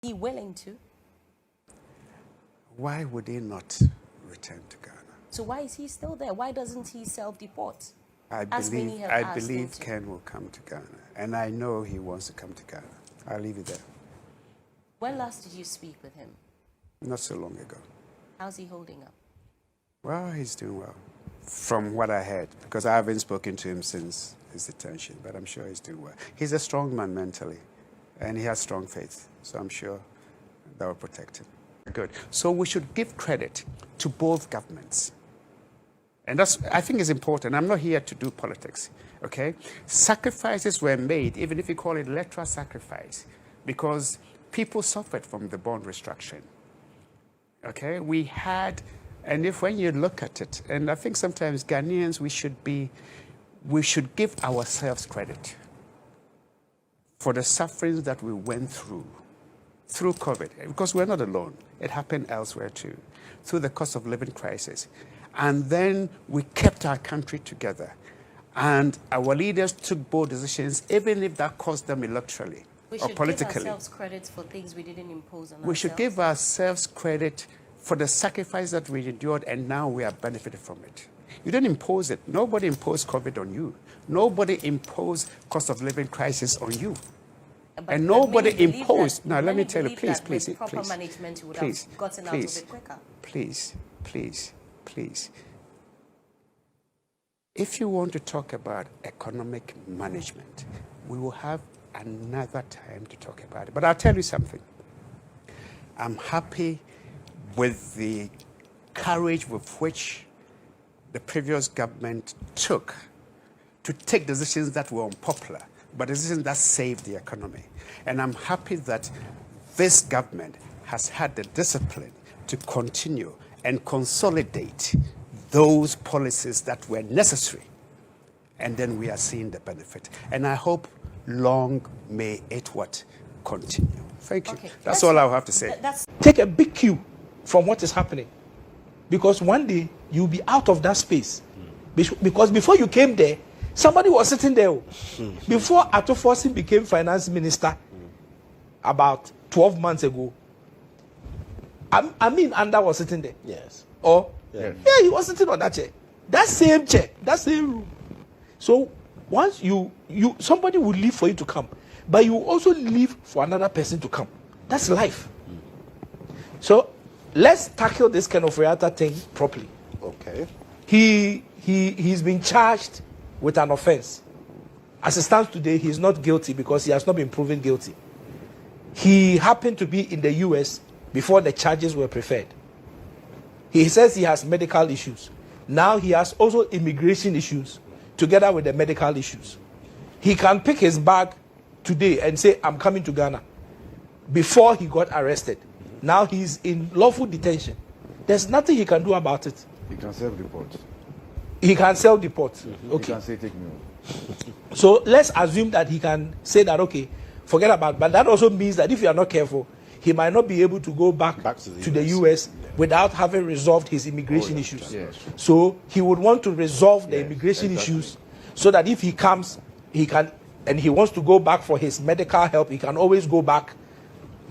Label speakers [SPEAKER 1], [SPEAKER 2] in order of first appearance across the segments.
[SPEAKER 1] He willing to?
[SPEAKER 2] Why would he not return to Ghana?
[SPEAKER 1] So why is he still there? Why doesn't he self-deport?
[SPEAKER 2] I believe Ken will come to Ghana, and I know he wants to come to Ghana. I'll leave it there.
[SPEAKER 1] When last did you speak with him?
[SPEAKER 2] Not so long ago.
[SPEAKER 1] How's he holding up?
[SPEAKER 2] Well, he's doing well, from what I heard, because I haven't spoken to him since his detention, but I'm sure he's doing well. He's a strong man mentally, and he has strong faith, so I'm sure that will protect him. Good. So we should give credit to both governments. And that's, I think, is important. I'm not here to do politics, okay? Sacrifices were made, even if you call it electoral sacrifice, because people suffered from the bond restructuring, okay? We had, and if when you look at it, and I think sometimes Ghanaians, we should give ourselves credit for the sufferings that we went through COVID, because we're not alone. It happened elsewhere too, through the cost of living crisis. And then we kept our country together. And our leaders took bold decisions, even if that cost them electorally or politically. We should give
[SPEAKER 1] ourselves credit for things we didn't impose on ourselves.
[SPEAKER 2] We should give ourselves credit for the sacrifice that we endured, and now we are benefiting from it. You didn't impose it. Nobody imposed COVID on you. Nobody imposed cost of living crisis on you. And nobody imposed. Now, let me tell you, please.
[SPEAKER 1] Proper management would have gotten out of it quicker.
[SPEAKER 2] Please. If you want to talk about economic management, we will have another time to talk about it. But I'll tell you something. I'm happy with the courage with which the previous government took to take decisions that were unpopular, but decisions that saved the economy. And I'm happy that this government has had the discipline to continue and consolidate those policies that were necessary. And then we are seeing the benefit. And I hope long may it continue. Thank you. Okay. That's all I have to say.
[SPEAKER 3] Take a big cue from what is happening. Because one day you'll be out of that space. Because before you came there, somebody was sitting there. Before Ofori became finance minister about 12 months ago, Anda was sitting there.
[SPEAKER 4] Yes.
[SPEAKER 3] Yeah, he was sitting on that chair. That same chair, that same room. So once somebody will leave for you to come, but you also leave for another person to come. That's life. So let's tackle this kind of Atta thing properly.
[SPEAKER 4] Okay.
[SPEAKER 3] He's been charged with an offense. As it stands today, he's not guilty because he has not been proven guilty. He happened to be in the US before the charges were preferred. He says he has medical issues. Now he has also immigration issues together with the medical issues. He can pick his bag today and say, I'm coming to Ghana, before he got arrested. Now he's in lawful detention. There's nothing he can do about it.
[SPEAKER 5] He can self-deport.
[SPEAKER 3] He can self-deport. Okay.
[SPEAKER 5] He can say, take me home.
[SPEAKER 3] So let's assume that he can say that, okay, forget about it. But that also means that if you are not careful, he might not be able to go back to the US without having resolved his immigration issues.
[SPEAKER 5] Yes.
[SPEAKER 3] So he would want to resolve the immigration issues so that if he comes, he can, and he wants to go back for his medical help, he can always go back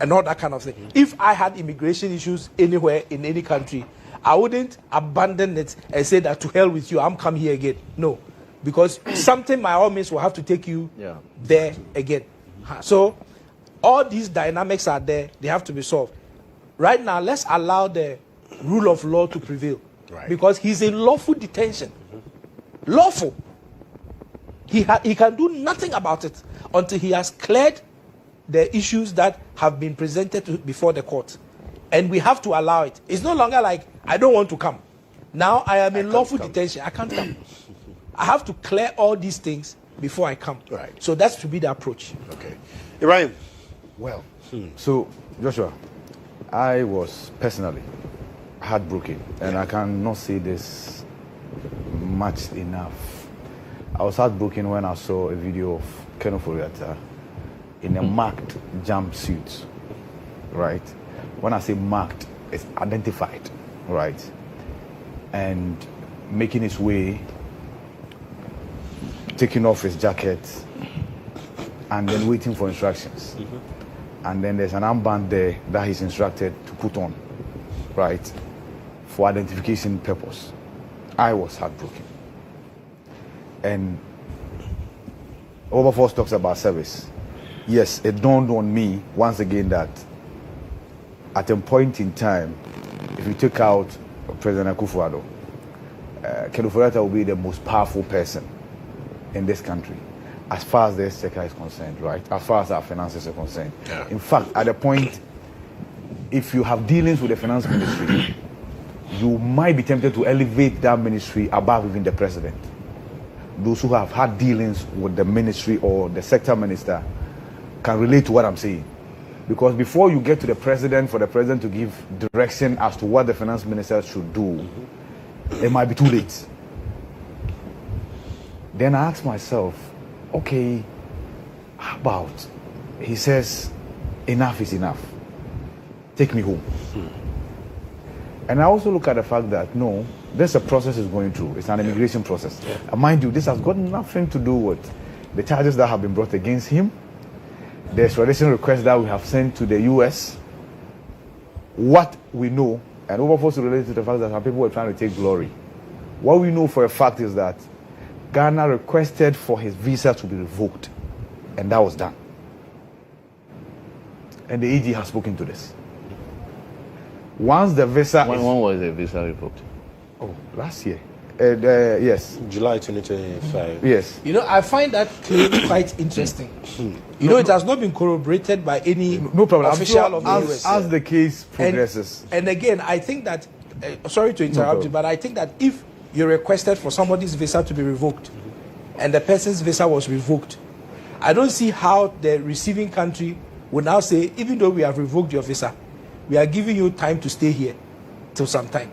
[SPEAKER 3] and all that kind of thing. If I had immigration issues anywhere in any country, I wouldn't abandon it and say that to hell with you, I'm coming here again. No, because something by all means will have to take you there again. So all these dynamics are there, they have to be solved. Right now, let's allow the rule of law to prevail.
[SPEAKER 4] Right.
[SPEAKER 3] Because he's in lawful detention. Lawful. He can do nothing about it until he has cleared the issues that have been presented before the court. And we have to allow it. It's no longer like, I don't want to come. Now I am in lawful detention. I can't come. I have to clear all these things before I come.
[SPEAKER 4] Right.
[SPEAKER 3] So that's to be the approach.
[SPEAKER 4] Okay. Ibrahim.
[SPEAKER 5] Well, so Joshua, I was personally heartbroken, and I cannot say this much enough. I was heartbroken when I saw a video of Ofori Atta in a marked jumpsuit, right? When I say marked, it's identified, right? And making his way, taking off his jacket, and then waiting for instructions. and then there's an armband there that he's instructed to put on, right, for identification purpose. I was heartbroken. And Overforce talks about service. Yes, it dawned on me once again that at a point in time, if you take out President Akufo-Addo, Ofori will be the most powerful person in this country as far as the sector is concerned, right? As far as our finances are concerned.
[SPEAKER 4] Yeah.
[SPEAKER 5] In fact, at a point, if you have dealings with the finance ministry, you might be tempted to elevate that ministry above even the president. Those who have had dealings with the ministry or the sector minister can relate to what I'm saying. Because before you get to the president, for the president to give direction as to what the finance minister should do, it might be too late. Then I asked myself, okay, how about, he says, enough is enough. Take me home. And I also look at the fact that, no, there's a process is going through. It's an immigration process. Yeah. And mind you, this has got nothing to do with the charges that have been brought against him, the extradition request that we have sent to the U.S. What we know, and Overforce related to the fact that some people were trying to take glory. What we know for a fact is that Ghana requested for his visa to be revoked, and that was done. And the AG has spoken to this. Once the visa
[SPEAKER 6] when was the visa revoked?
[SPEAKER 5] Oh, last year. Yes.
[SPEAKER 4] July 2025.
[SPEAKER 5] Yes.
[SPEAKER 3] You know, I find that claim quite interesting. You know, it has not been corroborated by any
[SPEAKER 5] no problem.
[SPEAKER 3] official of the US.
[SPEAKER 5] As the case progresses.
[SPEAKER 3] And again, I think that, sorry to interrupt you, but I think that if you requested for somebody's visa to be revoked and the person's visa was revoked, I don't see how the receiving country would now say, even though we have revoked your visa, we are giving you time to stay here till some time.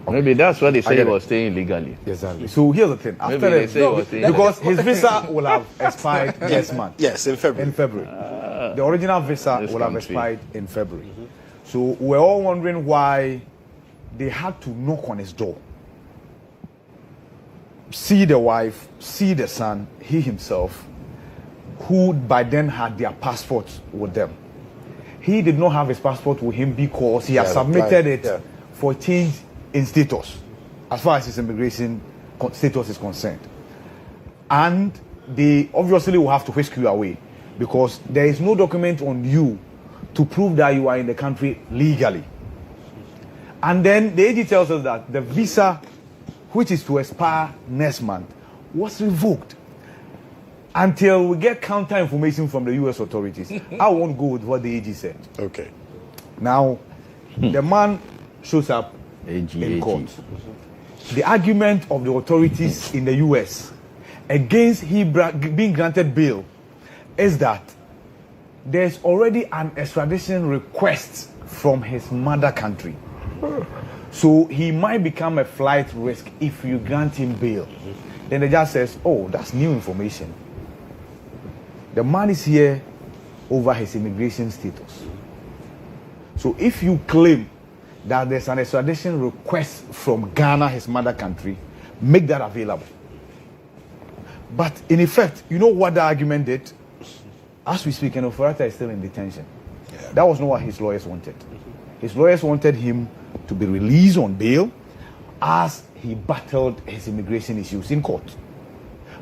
[SPEAKER 6] Maybe that's why they say he was staying illegally.
[SPEAKER 5] Exactly. So here's the thing. After
[SPEAKER 6] they say he was staying
[SPEAKER 5] because his visa will have expired next month.
[SPEAKER 4] Yes, in February.
[SPEAKER 5] In February. The original visa will have expired in February. So we're all wondering why they had to knock on his door. See the wife, see the son, he himself, who by then had their passports with them. He did not have his passport with him because he has submitted it for change in status, as far as his immigration status is concerned. And they obviously will have to whisk you away because there is no document on you to prove that you are in the country legally. And then the AG tells us that the visa, which is to expire next month, was revoked. Until we get counter information from the US authorities. I won't go with what the AG said.
[SPEAKER 4] Okay.
[SPEAKER 5] Now, the man shows up in court. The argument of the authorities in the US against him being granted bail is that there's already an extradition request from his mother country. So he might become a flight risk if you grant him bail. Then the judge says, oh, that's new information. The man is here over his immigration status. So if you claim that there's an extradition request from Ghana, his mother country, make that available. But in effect, you know what the argument did? As we speak, Ofori is still in detention. Yeah. That was not what his lawyers wanted. His lawyers wanted him to be released on bail as he battled his immigration issues in court.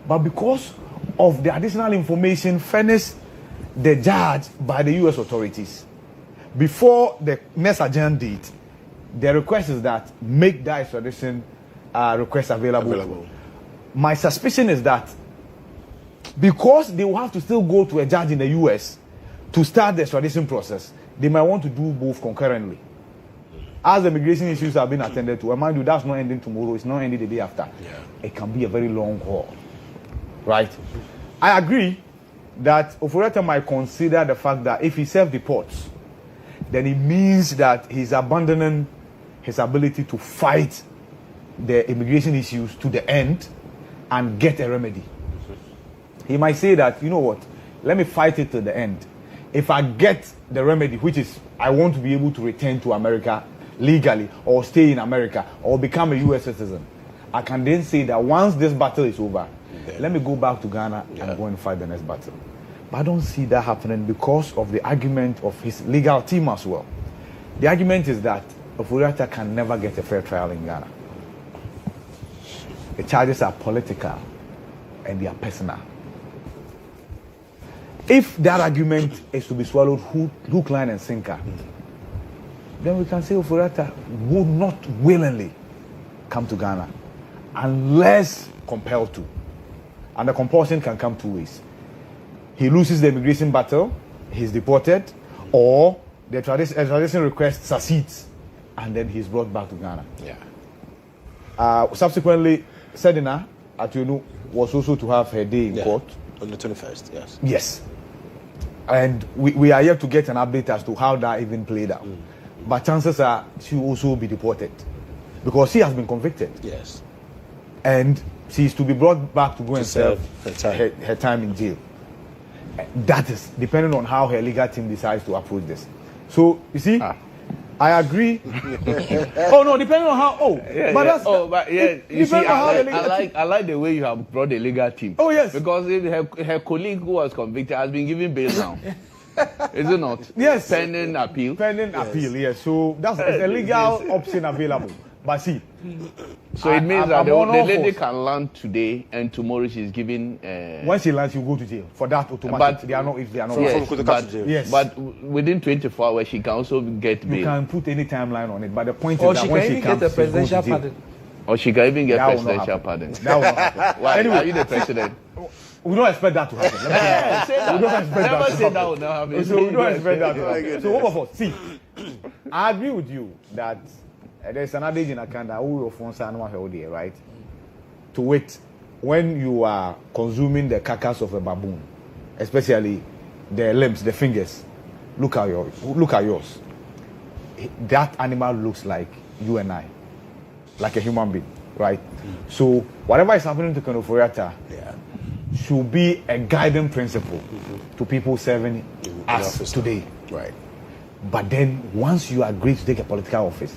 [SPEAKER 5] But because of the additional information furnished the judge by the U.S. authorities, before the next adjourned date, the request is that make that extradition request available. My suspicion is that because they will have to still go to a judge in the U.S. to start the extradition process, they might want to do both concurrently. As the immigration issues have been attended to, and mind you, that's not ending tomorrow, it's not ending the day after. Yeah. It can be a very long haul. Right? I agree that Ofori might consider the fact that if he self-deports, then it means that he's abandoning his ability to fight the immigration issues to the end and get a remedy. He might say that, you know what, let me fight it to the end. If I get the remedy, which is I want to be able to return to America legally or stay in America or become a U.S. citizen, I can then say that once this battle is over, let me go back to Ghana and go and fight the next battle. But I don't see that happening because of the argument of his legal team as well. The argument is that Ofori can never get a fair trial in Ghana. The charges are political and they are personal. If that argument is to be swallowed hook, line, and sinker, then we can say Ofori would not willingly come to Ghana unless compelled to. And the compulsion can come 2 ways. He loses the immigration battle, he's deported, or the extradition request succeeds, and then he's brought back to Ghana.
[SPEAKER 4] Yeah.
[SPEAKER 5] Subsequently, Sedina Atuenu was also to have her day in court.
[SPEAKER 4] On the 21st, yes.
[SPEAKER 5] Yes. And we are yet to get an update as to how that even played out. But chances are she will also be deported because she has been convicted.
[SPEAKER 4] Yes.
[SPEAKER 5] And she is to be brought back to go and serve
[SPEAKER 4] her
[SPEAKER 5] time in jail. That is depending on how her legal team decides to approach this. So you see, I agree. Oh no, depending on how.
[SPEAKER 6] You see, I like the way you have brought the legal team.
[SPEAKER 5] Oh yes,
[SPEAKER 6] because her colleague who was convicted has been given bail now. Is it not?
[SPEAKER 5] Yes.
[SPEAKER 6] Pending appeal.
[SPEAKER 5] Pending appeal. Yes. So that's a legal option available. But see,
[SPEAKER 6] so it means that the lady can land today, and tomorrow she's given.
[SPEAKER 5] When she lands, you go to jail for that automatic. But they are not. If they are not.
[SPEAKER 6] Yes, but within 24 hours she can also get bail.
[SPEAKER 5] You can put any timeline on it, but the point is that when she comes,
[SPEAKER 3] get a presidential pardon.
[SPEAKER 6] Or she can even get presidential pardon.
[SPEAKER 5] That will not happen.
[SPEAKER 6] Why? Anyway, are you the president?
[SPEAKER 5] We don't expect that to happen. We don't expect that to happen. So we don't expect that to happen. So what of us? See, I agree with you that there's an adage in Akanda who your phones are not held here, right? To wait when you are consuming the carcass of a baboon, especially the limbs, the fingers. Look at yours. That animal looks like you and I, like a human being, right? So whatever is happening to Ofori should be a guiding principle to people serving us today.
[SPEAKER 4] Right.
[SPEAKER 5] But then once you agree to take a political office,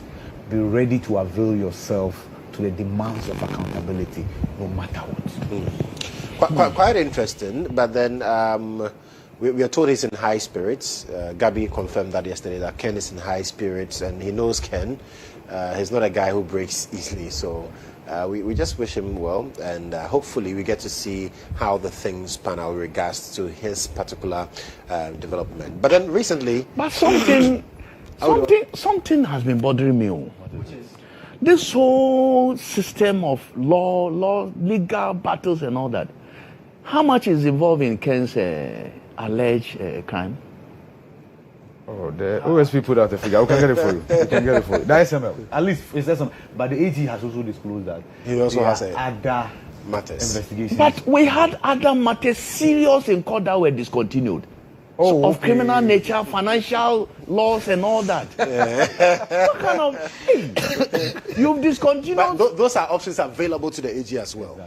[SPEAKER 5] be ready to avail yourself to the demands of accountability, no matter what.
[SPEAKER 4] Quite interesting. But then we are told he's in high spirits. Gabby confirmed that yesterday, that Ken is in high spirits, and he knows Ken. He's not a guy who breaks easily. So we just wish him well, and hopefully we get to see how the things pan out with regards to his particular development. But then recently...
[SPEAKER 6] But something has been bothering me. This whole system of law, legal battles and all that. How much is involved in Ken's alleged crime?
[SPEAKER 5] Oh, the OSP put out a figure. We can get it for you. That SML. At least it's SML. But the AG has also disclosed that.
[SPEAKER 4] He also has
[SPEAKER 5] other
[SPEAKER 4] matters.
[SPEAKER 5] Investigations.
[SPEAKER 6] But we had other matters serious in court that were discontinued. Of criminal nature, financial laws and all that. What kind of... you've discontinued...
[SPEAKER 4] But those are options available to the AG as well.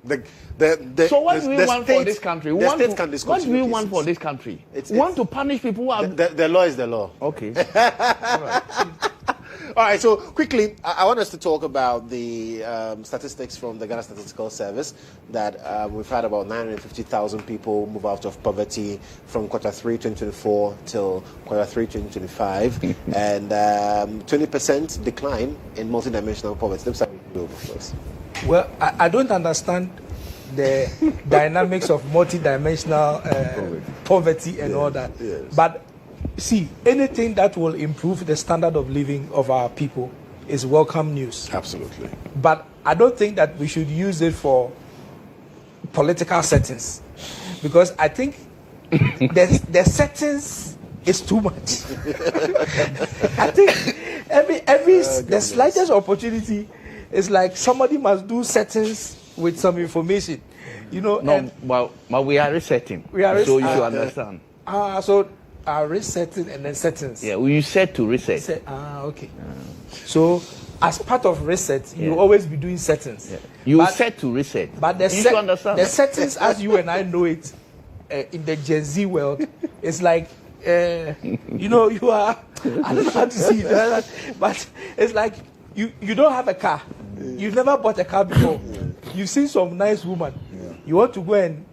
[SPEAKER 6] Exactly. So what do we want for this country? What do we want for this country? We want to punish people who are...
[SPEAKER 4] The law is the law.
[SPEAKER 6] Okay.
[SPEAKER 4] All right, so quickly, I want us to talk about the statistics from the Ghana Statistical Service, that we've had about 950,000 people move out of poverty from Q3 2024 till Q3 2025, and 20% decline in multidimensional poverty. Looks like we will, of course.
[SPEAKER 3] Well, I don't understand the dynamics of multidimensional poverty and all that.
[SPEAKER 4] Yes.
[SPEAKER 3] But see, anything that will improve the standard of living of our people is welcome news.
[SPEAKER 4] Absolutely.
[SPEAKER 3] But I don't think that we should use it for political settings, because I think the settings is too much. I think the slightest opportunity is like somebody must do settings with some information, you know.
[SPEAKER 6] No, but we are resetting. So you should understand.
[SPEAKER 3] So resetting and then settings.
[SPEAKER 6] Yeah, you set to reset.
[SPEAKER 3] Okay. So as part of reset, you always be doing settings.
[SPEAKER 6] Yeah. You set to reset.
[SPEAKER 3] But
[SPEAKER 6] you should understand.
[SPEAKER 3] The settings, as you and I know it, in the Gen Z world, it's like, you know, you are, I don't know how to see it, but it's like you don't have a car. You've never bought a car before. You see some nice woman. You want to go and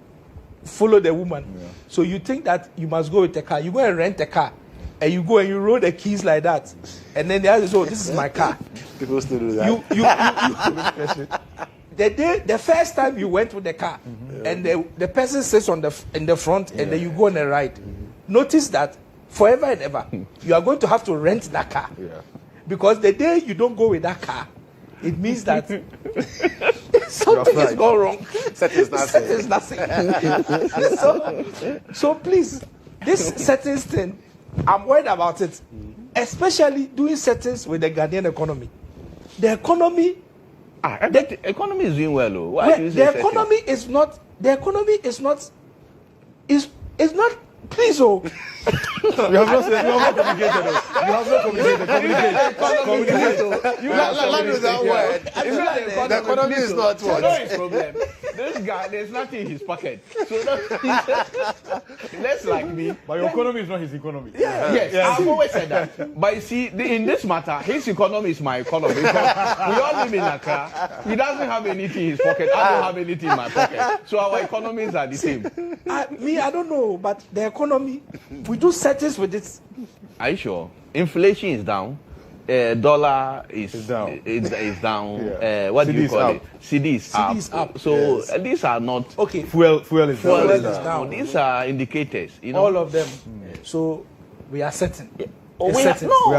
[SPEAKER 3] follow the woman. So you think that you must go with a car. You go and rent a car, and you go and you roll the keys like that, and then the other says, "Oh, this is my car."
[SPEAKER 4] People still do that.
[SPEAKER 3] The first time you went with the car, and the person sits in the front, and then you go on a ride. Notice that forever and ever, you are going to have to rent that car. Because the day you don't go with that car, it means that something is gone wrong.
[SPEAKER 4] Settings
[SPEAKER 3] nothing. so please, this settings thing, I'm worried about it. Especially doing settings with the Ghanaian economy. The economy...
[SPEAKER 6] the economy is doing well, though. Why do you say
[SPEAKER 3] the economy is not... Please, oh.
[SPEAKER 5] You have not communicated. You have not communicated.
[SPEAKER 4] Let me that word. The economy is not what?
[SPEAKER 6] No, his problem. This guy, there's nothing in his pocket. So that's like me.
[SPEAKER 5] But your economy is not his economy.
[SPEAKER 6] Yes, I've always said that. But you see, in this matter, his economy is my economy. Because we all live in Accra. He doesn't have anything in his pocket. I don't have anything in my pocket. So our economies are the same.
[SPEAKER 3] I don't know, but the economy, we do settings with it.
[SPEAKER 6] Are you sure? Inflation is down. Dollar is
[SPEAKER 5] down.
[SPEAKER 6] Is down.
[SPEAKER 5] Yeah.
[SPEAKER 6] What do you
[SPEAKER 5] CD
[SPEAKER 6] call
[SPEAKER 5] up.
[SPEAKER 6] it? CD is up. So these are not.
[SPEAKER 3] Okay.
[SPEAKER 5] Fuel is
[SPEAKER 3] Fuel
[SPEAKER 5] down.
[SPEAKER 3] is down.
[SPEAKER 6] These are indicators. You know.
[SPEAKER 3] All of them. So we are certain.
[SPEAKER 6] We are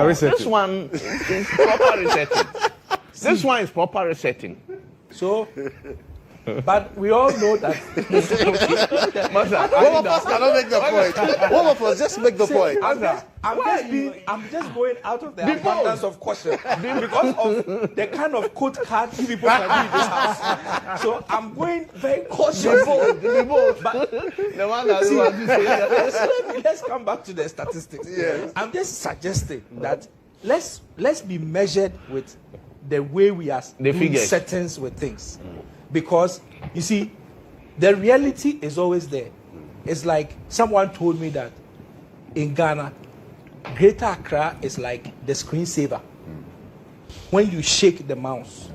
[SPEAKER 6] resetting. This one is proper resetting. This one is proper resetting.
[SPEAKER 3] So, but we all know that.
[SPEAKER 4] One of us cannot make the point. One of us just make the point.
[SPEAKER 3] I'm just going out of the abundance of caution because of the kind of code cards you people can do in this house. So I'm going very cautious. But
[SPEAKER 6] The one that
[SPEAKER 3] let's come back to the statistics.
[SPEAKER 4] Yes.
[SPEAKER 3] I'm just suggesting that let's be measured with the way we are doing
[SPEAKER 6] figures.
[SPEAKER 3] settings with things. Because, you see, the reality is always there. It's like someone told me that in Ghana, Greater Accra is like the screensaver. When you shake the mouse,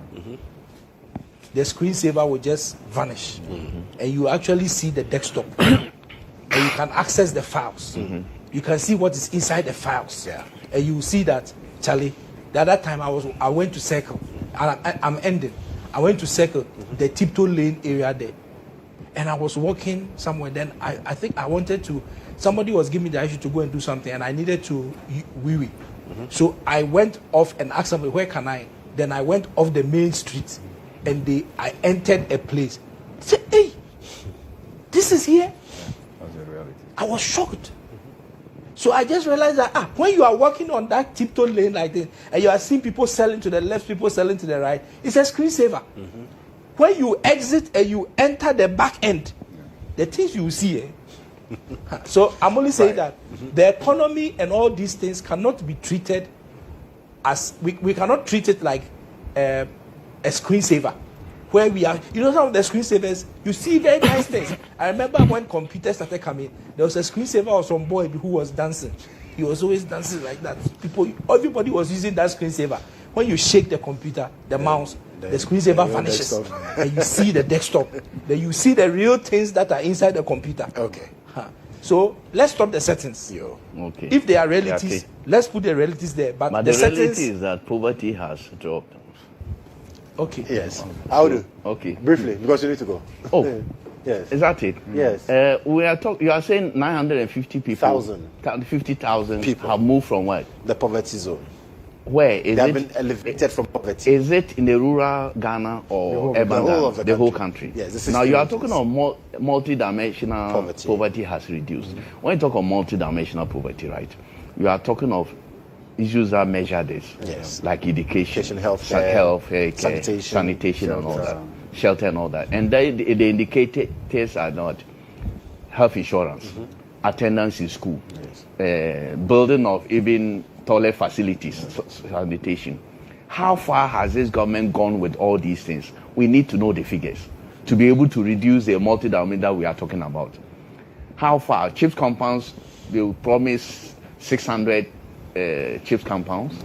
[SPEAKER 3] the screensaver will just vanish. And you actually see the desktop. And you can access the files. You can see what is inside the files. And you see that, Charlie, the other time I went to Circle. And I'm ending. I went to Circle, the Tiptoe Lane area there. And I was walking somewhere. Then I think I wanted to, somebody was giving me the issue to go and do something, and I needed to wee-wee. So I went off and asked somebody, where can I? Then I went off the main street, and I entered a place. I said, hey, this is here?
[SPEAKER 5] That's a reality.
[SPEAKER 3] I was shocked. So I just realized that when you are walking on that tiptoe lane like this, and you are seeing people selling to the left, people selling to the right, it's a screensaver. When you exit and you enter the back end, the things you see. So I'm only saying that the economy and all these things cannot be treated as, we cannot treat it like a screensaver. Where we are, you know, some of the screensavers, you see very nice things. I remember when computers started coming, there was a screensaver of some boy who was dancing. He was always dancing like that. Everybody was using that screensaver. When you shake the computer, the mouse, the screensaver vanishes. And you see the desktop. Then you see the real things that are inside the computer.
[SPEAKER 4] Okay.
[SPEAKER 3] So let's stop the settings.
[SPEAKER 6] Okay.
[SPEAKER 3] If they are realities, let's put the realities there. But
[SPEAKER 6] the
[SPEAKER 3] settings,
[SPEAKER 6] reality is that poverty has dropped.
[SPEAKER 3] Okay.
[SPEAKER 4] Yes. I'll do.
[SPEAKER 6] Okay.
[SPEAKER 4] Briefly, because you need to go.
[SPEAKER 6] Oh.
[SPEAKER 4] Yes.
[SPEAKER 6] Is that it?
[SPEAKER 4] Yes.
[SPEAKER 6] We are you are saying 950 people. 50,000
[SPEAKER 4] people
[SPEAKER 6] have moved from what?
[SPEAKER 4] The poverty zone.
[SPEAKER 6] Where is
[SPEAKER 4] They have
[SPEAKER 6] it?
[SPEAKER 4] been elevated from poverty.
[SPEAKER 6] Is it in the rural Ghana or urban
[SPEAKER 4] the whole
[SPEAKER 6] Ghana?
[SPEAKER 4] of the
[SPEAKER 6] whole
[SPEAKER 4] country.
[SPEAKER 6] country.
[SPEAKER 4] Yes,
[SPEAKER 6] now you are talking of multi-dimensional poverty has reduced. When you talk of multi-dimensional poverty, right, you are talking of issues that measure this.
[SPEAKER 4] Yes.
[SPEAKER 6] Like education,
[SPEAKER 4] health,
[SPEAKER 6] sanitation and all that. Shelter and all that. And the indicators are not health insurance, attendance in school, building of even toilet facilities, sanitation. How far has this government gone with all these things? We need to know the figures to be able to reduce the multi-dimension that we are talking about. How far? Chips compounds, they will promise 600 chips compounds.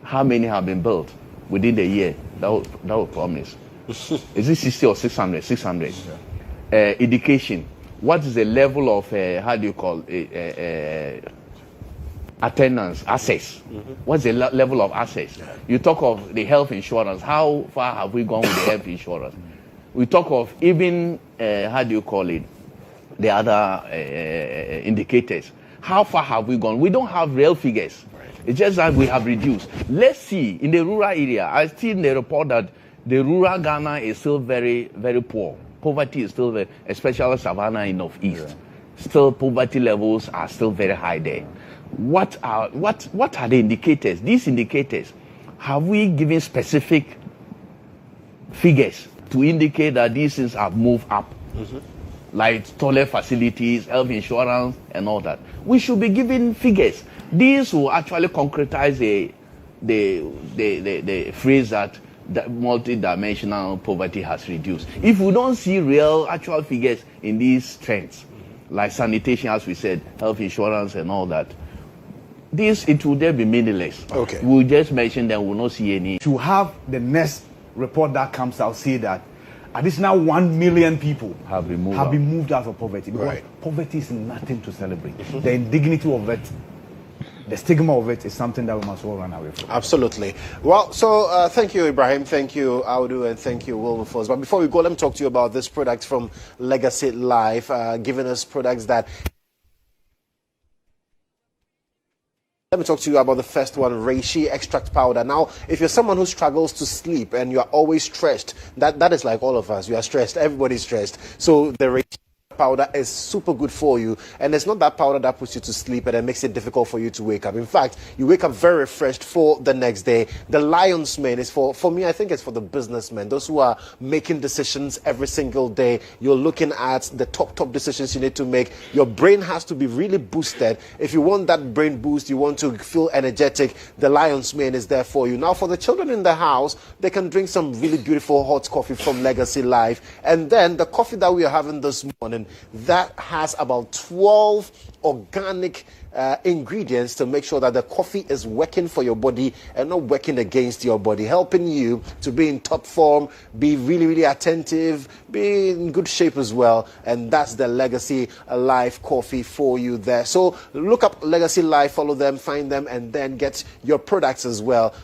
[SPEAKER 6] How many have been built within the year? That will promise. Is it 60 or 600? 600. Education. what is the level of how do you call it, attendance, access? What's the level of access? You talk of the health insurance. How far have we gone with the health insurance? We talk of even how do you call it, the other indicators. How far have we gone? We don't have real figures. It's just that we have reduced. Let's see, in the rural area, I see in the report that the rural Ghana is still very, very poor. Poverty is still very, especially Savannah in Northeast. Still, poverty levels are still very high there. What are the indicators? These indicators, have we given specific figures to indicate that these things have moved up? Like toilet facilities, health insurance, and all that. We should be giving figures. These will actually concretize the phrase that multi-dimensional poverty has reduced. If we don't see real actual figures in these trends, like sanitation, as we said, health insurance and all that, it will then be meaningless.
[SPEAKER 4] Okay.
[SPEAKER 6] We'll just mention them, we'll not see any.
[SPEAKER 5] To have the next report that comes out say that additional 1 million people
[SPEAKER 6] Have been moved
[SPEAKER 5] been moved out of poverty, because poverty is nothing to celebrate. The indignity of it, the stigma of it, is something that we must all run away from.
[SPEAKER 4] Absolutely. Well, so thank you, Ibrahim. Thank you, Addo, and thank you, Wilberforce. But before we go, let me talk to you about this product from Legacy Life, giving us products that... Let me talk to you about the first one, reishi extract powder. Now, if you're someone who struggles to sleep and you're always stressed, that is like all of us. We are stressed. Everybody's stressed. So the reishi powder is super good for you, and it's not that powder that puts you to sleep and it makes it difficult for you to wake up. In fact, you wake up very refreshed for the next day. The lion's mane is for me, I think it's for the businessmen, those who are making decisions every single day. You're looking at the top decisions you need to make. Your brain has to be really boosted. If you want that brain boost, you want to feel energetic, the lion's mane is there for you. Now, for the children in the house, they can drink some really beautiful hot coffee from Legacy Life, and then the coffee that we are having this morning, that has about 12 organic ingredients to make sure that the coffee is working for your body and not working against your body, helping you to be in top form, be really, really attentive, be in good shape as well. And that's the Legacy Life coffee for you there. So look up Legacy Life, follow them, find them, and then get your products as well.